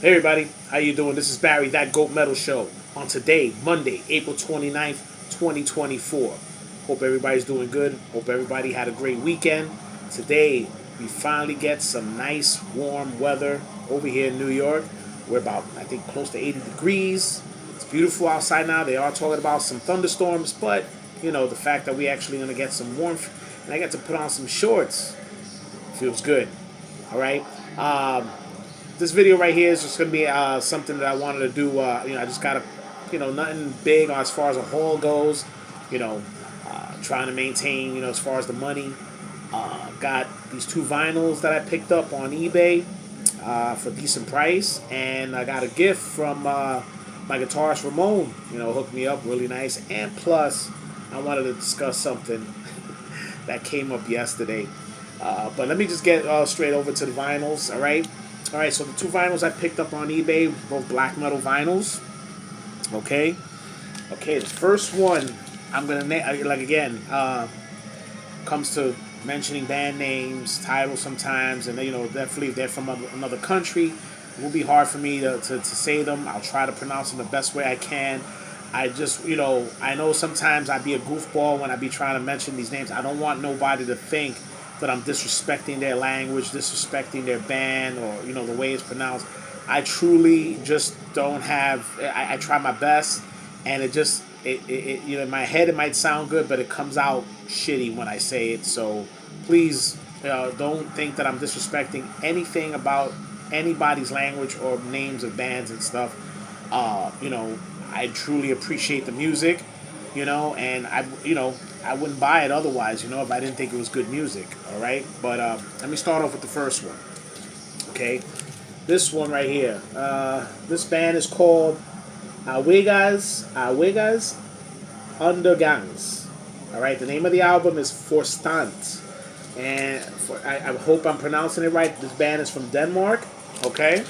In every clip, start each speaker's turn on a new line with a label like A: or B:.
A: Hey everybody, how you doing? This is Barry, That Goat Metal Show. On today, Monday, April 29th, 2024. Hope everybody's doing good. Hope everybody had a great weekend. Today, we finally get some nice warm weather over here in New York. We're about, I think, close to 80 degrees. It's beautiful outside now. They are talking about some thunderstorms, but, the fact that we actually going to get some warmth and I get to put on some shorts feels good. All right. This video right here is just going to be something that I wanted to do. I just got nothing big as far as a haul goes. Trying to maintain, as far as the money. Got these two vinyls that I picked up on eBay for a decent price. And I got a gift from my guitarist Ramon. Hooked me up really nice. And plus, I wanted to discuss something that came up yesterday. But let me just get straight over to the vinyls, all right? All right, so the two vinyls I picked up on eBay, both black metal vinyls. Okay, the first one I'm gonna comes to mentioning band names, titles sometimes, and definitely if they're from another country, it will be hard for me to say them. I'll try to pronounce them the best way I can. I just, I know sometimes I be a goofball when I be trying to mention these names. I don't want nobody to think that I'm disrespecting their language, disrespecting their band, or the way it's pronounced. I truly just don't have. I try my best, and in my head it might sound good, but it comes out shitty when I say it. So please don't think that I'm disrespecting anything about anybody's language or names of bands and stuff. I truly appreciate the music, and I wouldn't buy it otherwise, if I didn't think it was good music, all right? But let me start off with the first one, okay? This one right here. This band is called Awegas Undergangs, all right? The name of the album is Forstant, and I hope I'm pronouncing it right. This band is from Denmark, okay?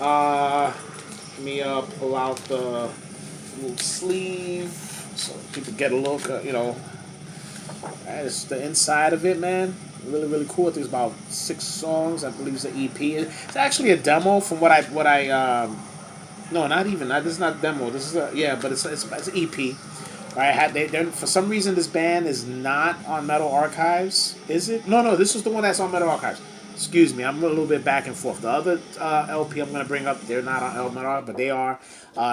A: Let me pull out the little sleeve so people get a look. That's the inside of it, man. Really, really cool. There's about 6 songs. I believe it's an EP. It's actually a demo from what I. No, not even. This is not a demo. This is but it's an EP. All right, they're for some reason this band is not on Metal Archives. Is it? No. This is the one that's on Metal Archives. Excuse me, I'm a little bit back and forth. The other LP I'm going to bring up, they're not on Metal Archives, but they are.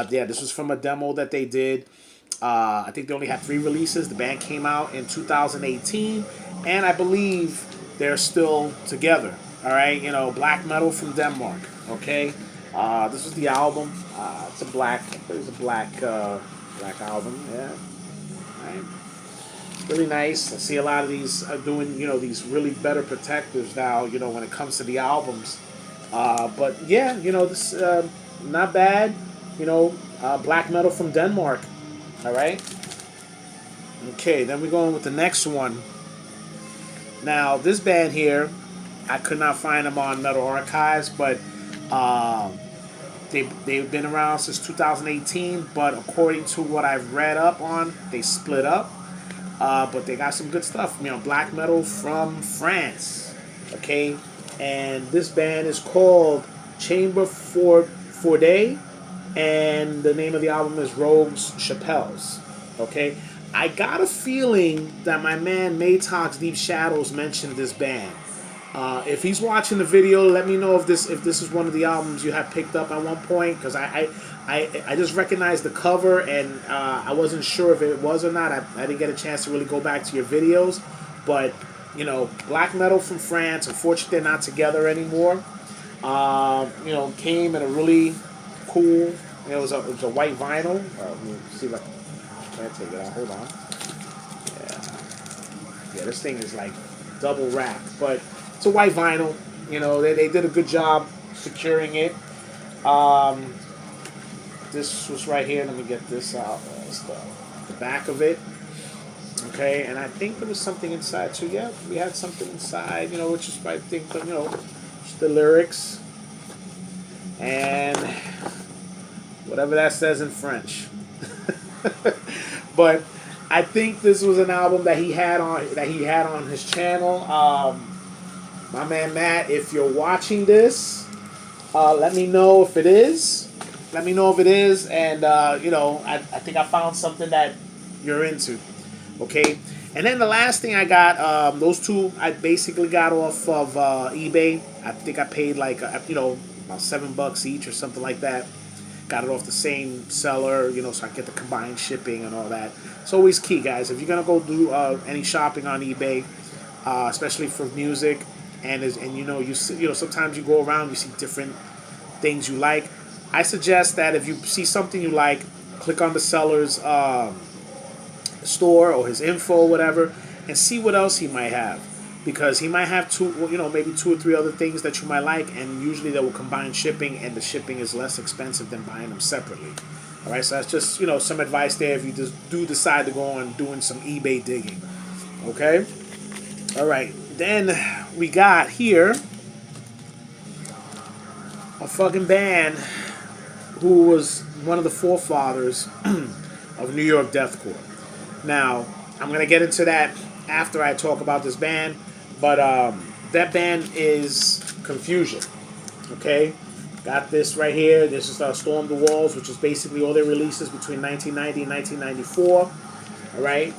A: This was from a demo that they did. I think they only had 3 releases. The band came out in 2018, and I believe they're still together. All right, black metal from Denmark. Okay, this is the album. It's a black album. Yeah, all right. Really nice. I see a lot of these doing these really better protectors now. When it comes to the albums. But yeah, this not bad. Black metal from Denmark. All right. Okay, then we're going with the next one. Now, this band here, I could not find them on Metal Archives, but they've been around since 2018. But according to what I've read up on, they split up. But they got some good stuff. Black metal from France. Okay, and this band is called Chamber for Day. And the name of the album is Rogues Chapelles. Okay, I got a feeling that my man Maytox Deep Shadows mentioned this band. If he's watching the video, let me know if this is one of the albums you have picked up at one point, because I just recognized the cover and I wasn't sure if it was or not. I didn't get a chance to really go back to your videos, but black metal from France. Unfortunately, they're not together anymore. Came in a really cool. It was a white vinyl. Let me see if I can take it out. Hold on. Yeah, this thing is like double wrapped, but it's a white vinyl. They did a good job securing it. This was right here. Let me get this out. It's the back of it. Okay, and I think there was something inside too. Yeah, we had something inside. Which is I think just the lyrics and whatever that says in French. But I think this was an album that he had on his channel. My man Matt, if you're watching this, Let me know if it is. Let me know if it is, and I think I found something that you're into. Okay, and then the last thing I got, those two I basically got off of eBay. I think I paid like about $7 each or something like that. Got it off the same seller, so I get the combined shipping and all that. It's always key, guys. If you're gonna go do any shopping on eBay, especially for music, and sometimes you go around, you see different things you like. I suggest that if you see something you like, click on the seller's store or his info or whatever, and see what else he might have, because he might have maybe two or three other things that you might like, and usually they will combine shipping, and the shipping is less expensive than buying them separately. All right, so that's just some advice there if you just do decide to go on doing some eBay digging. Okay, all right. Then we got here a fucking band who was one of the forefathers of New York deathcore. Now, I'm going to get into that after I talk about this band, but that band is Confusion. Okay? Got this right here. This is Storm the Walls, which is basically all their releases between 1990 and 1994. All right?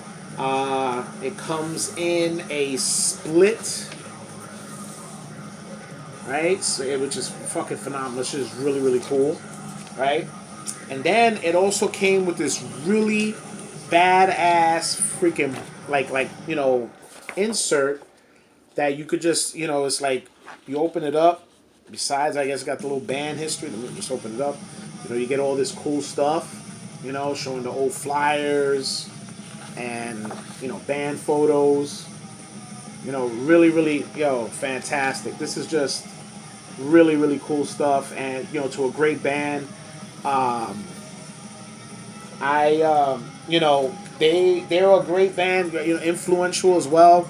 A: It comes in a split, right? So, which is fucking phenomenal. This shit is really, really cool, right? And then it also came with this really badass freaking insert that you could just it's like you open it up. Besides, I guess it got the little band history. Let me just open it up. You get all this cool stuff. Showing the old flyers and band photos. Really, really, fantastic. This is just really, really cool stuff, and to a great band. They're a great band, influential as well.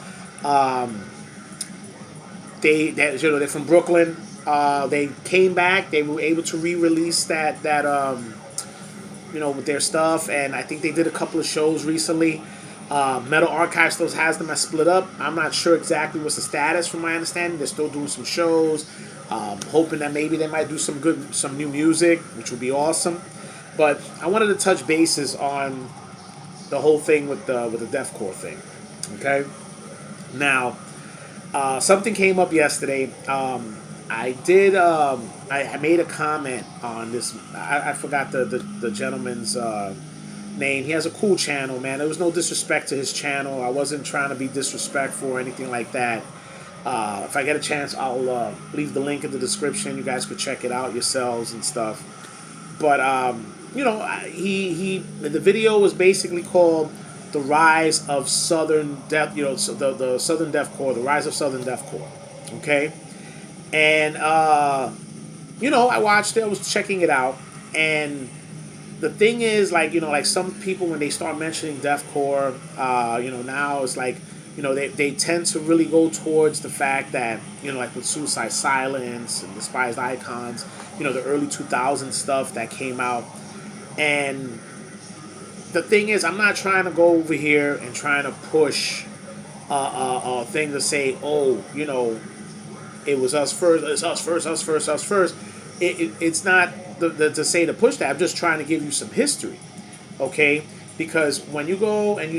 A: They're from Brooklyn. They came back. They were able to re-release that with their stuff, and I think they did a couple of shows recently. Metal Archive still has them as split up. I'm not sure exactly what's the status. From my understanding, they're still doing some shows. Hoping that maybe they might do some new music, which would be awesome. But I wanted to touch bases on the whole thing with the deathcore thing. Okay. Now, something came up yesterday. I did. I made a comment on this. I forgot the gentleman's name. He has a cool channel, man. There was no disrespect to his channel. I wasn't trying to be disrespectful or anything like that. If I get a chance, I'll leave the link in the description. You guys could check it out yourselves and stuff. But the video was basically called "The Rise of Southern Death." So the Southern Deathcore, the rise of Southern Deathcore. Okay, and I watched it. I was checking it out, and the thing is, like some people when they start mentioning deathcore, now it's like. They tend to really go towards the fact that, like with Suicide Silence and Despised Icons, the early 2000s stuff that came out. And the thing is, I'm not trying to go over here and trying to push a thing to say, oh, it was us first, it's us first, us first, us first. It's not to say to push that. I'm just trying to give you some history, okay? Because when you go and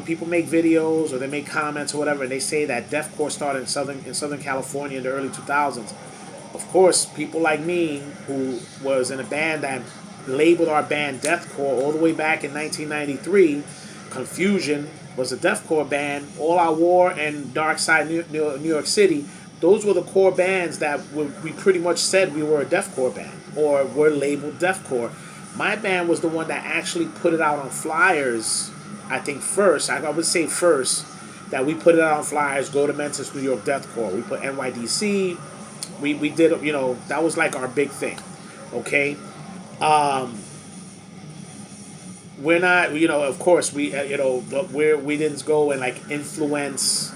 A: people make videos or they make comments or whatever, and they say that deathcore started in Southern California in the early 2000s. Of course, people like me, who was in a band that labeled our band deathcore all the way back in 1993, Confusion was a deathcore band. All Out War and Dark Side New York City, those were the core bands that we pretty much said we were a deathcore band or were labeled deathcore. My band was the one that actually put it out on flyers, I think first. I would say first that we put it out on flyers, Go to Memphis, New York Deathcore. We put NYDC. We did, that was like our big thing. Okay? We're not, of course, we didn't go and like influence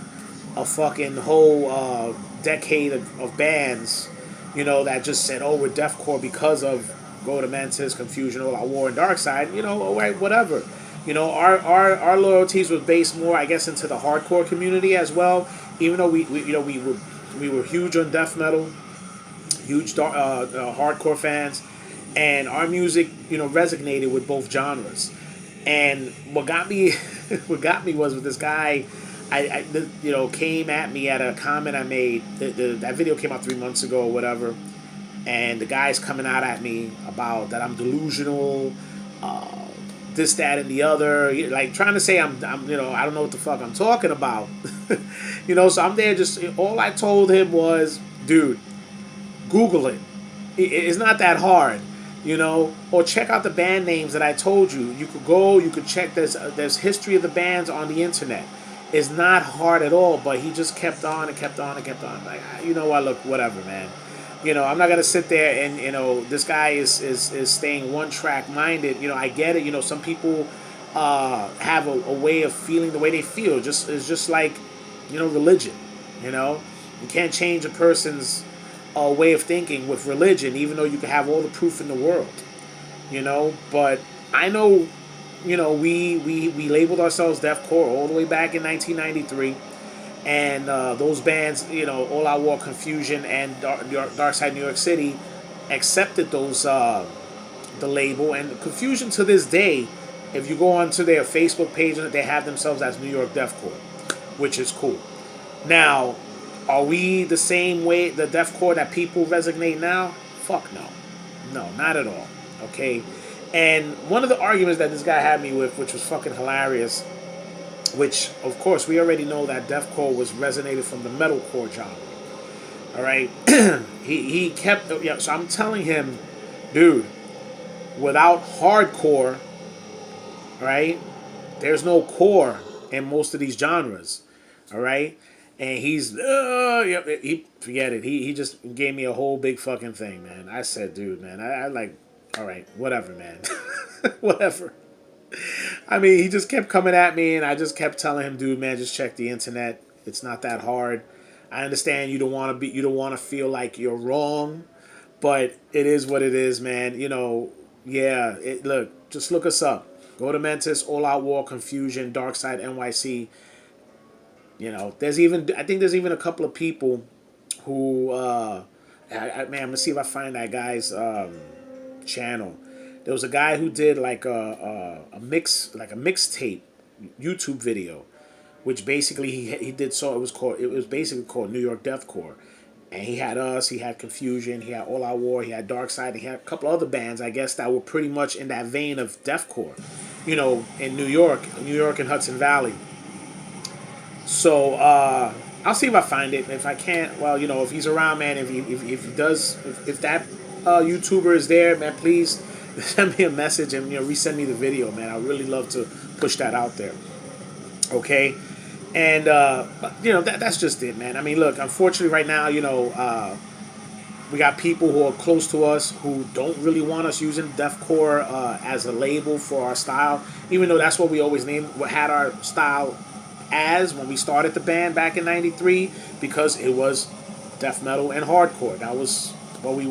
A: a fucking whole decade of bands, that just said, oh, we're deathcore because of Go to Mantis, Confusion, All Out War, and Dark Side, whatever. Our loyalties was based more, I guess, into the hardcore community as well. Even though we were huge on death metal, huge hardcore fans, and our music, resonated with both genres. And what got me, was with this guy, came at me at a comment I made. That video came out 3 months ago or whatever, and the guy's coming out at me about that I'm delusional, this, that, and the other, like trying to say I'm I don't know what the fuck I'm talking about. So I'm there. Just all I told him was, dude, Google it. It's not that hard, or check out the band names that I told you. You could go, you could check. There's history of the bands on the internet. It's not hard at all. But he just kept on and kept on and kept on. Like, what? Look, whatever, man. I'm not gonna sit there and this guy is staying one track minded. I get it. Some people have a way of feeling the way they feel. It's just like religion. You can't change a person's way of thinking with religion, even though you can have all the proof in the world. But I know, we labeled ourselves deathcore all the way back in 1993. And those bands, All Out War, Confusion, and Dark Side New York City, accepted those the label. And Confusion to this day, if you go onto their Facebook page, they have themselves as New York Deathcore, which is cool. Now, are we the same way, the deathcore that people resonate now? Fuck no. No, not at all. Okay? And one of the arguments that this guy had me with, which was fucking hilarious, which, of course, we already know that deathcore was resonated from the metalcore genre. All right? he kept... so I'm telling him, dude, without hardcore, right, there's no core in most of these genres. All right? And he's... he forget it. He just gave me a whole big fucking thing, man. I said, dude, man, I like... All right, whatever, man. Whatever. I mean, he just kept coming at me, and I just kept telling him, dude, man, just check the internet. It's not that hard. I understand you don't want to feel like you're wrong, but it is what it is, man. Look, just look us up. Go to Mentis, All Out War, Confusion, Dark Side NYC. I think there's even a couple of people who, man, I'm gonna see if I find that guy's channel. There was a guy who did like a mixtape YouTube video, which basically he did. So it was basically called New York Deathcore, and he had us, he had Confusion, he had All Out War, he had Dark Side, he had a couple other bands, I guess, that were pretty much in that vein of deathcore, in New York and Hudson Valley. So I'll see if I find it. If I can't, well, if he's around, man, if that YouTuber is there, man, please send me a message and resend me the video, man. I really love to push that out there. Okay, and that's just it, man. I mean, look, unfortunately, right now, we got people who are close to us who don't really want us using deathcore as a label for our style, even though that's what we always had our style as when we started the band back in '93, because it was death metal and hardcore. That was what we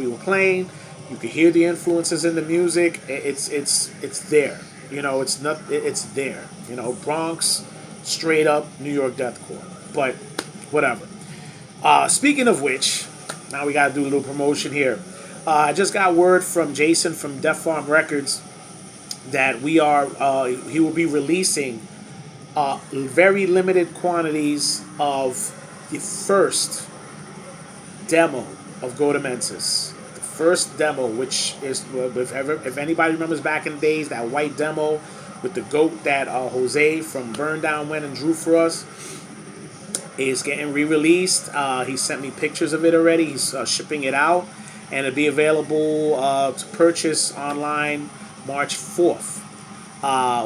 A: were playing. You could hear the influences in the music. It's there. It's there. Bronx, straight up New York deathcore. But whatever. Speaking of which, now we gotta do a little promotion here. I just got word from Jason from Def Farm Records that he will be releasing very limited quantities of the first demo of Go to Mensis. The first demo, which is, if anybody remembers back in the days, that white demo with the goat that Jose from Burn Down went and drew for us, is getting re-released. He sent me pictures of it already. He's shipping it out, and it'll be available to purchase online March 4th.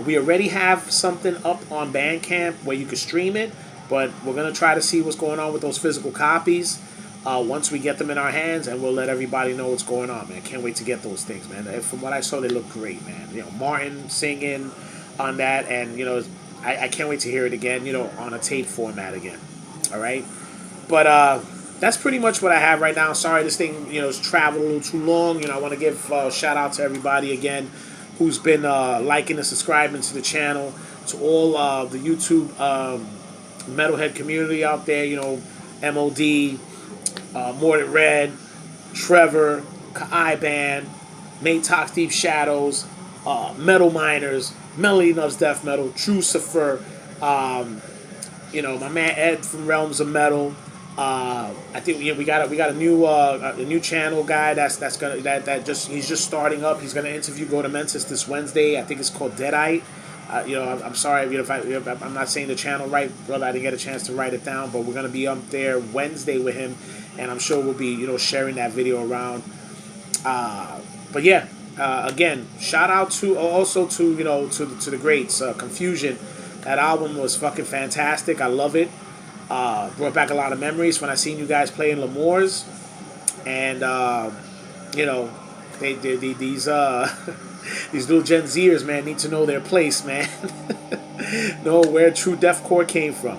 A: We already have something up on Bandcamp where you can stream it, but we're going to try to see what's going on with those physical copies once we get them in our hands, and we'll let everybody know what's going on, man. Can't wait to get those things, man. From what I saw, they look great, man. Martin singing on that, and, I can't wait to hear it again, on a tape format again. All right? But that's pretty much what I have right now. Sorry, this thing, has traveled a little too long. I want to give a shout out to everybody again who's been liking and subscribing to the channel, to all the YouTube metalhead community out there, MOD, More Than Red, Trevor, Kai Band, Maytox Deep Shadows, Metal Miners, Melody Loves Death Metal, Trucifer, my man Ed from Realms of Metal. I think we got a new channel guy that's gonna that just he's just starting up. He's gonna interview Go to Mentis this Wednesday. I think it's called Deadite. I'm sorry if I'm not saying the channel right, brother. I didn't get a chance to write it down, but we're gonna be up there Wednesday with him, and I'm sure we'll be sharing that video around. But yeah, again, shout out to also to to the greats. Confusion, that album was fucking fantastic. I love it. Brought back a lot of memories when I seen you guys play in L'Amour's, and you know, these these little Gen Zers, man, need to know their place, man. Know where true deathcore came from.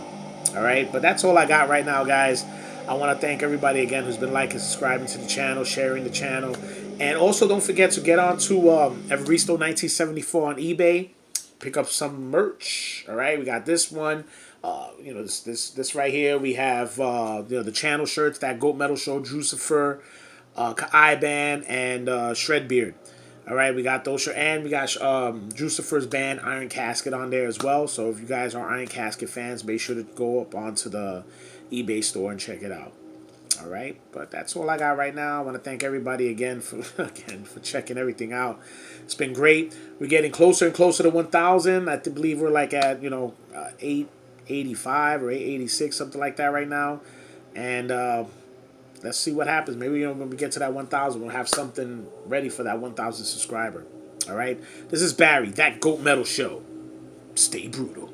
A: All right, but that's all I got right now, guys. I want to thank everybody again who's been liking, subscribing to the channel, sharing the channel, and also don't forget to get on to Evaristo 1974 on eBay. Pick up some merch. All right, we got this one. This right here. We have the channel shirts, that Goat Metal Show, Drucifer, Iban, and Shredbeard. All right, we got those, and we got Drucifer's band Iron Casket on there as well. So if you guys are Iron Casket fans, make sure to go up onto the eBay store and check it out. All right, but that's all I got right now. I want to thank everybody again for checking everything out. It's been great. We're getting closer and closer to 1,000. I believe we're like at 885 or 886, something like that right now, and let's see what happens. Maybe when we get to that 1,000, we'll have something ready for that 1,000 subscriber. All right, this is Barry, that Goat Metal Show. Stay brutal.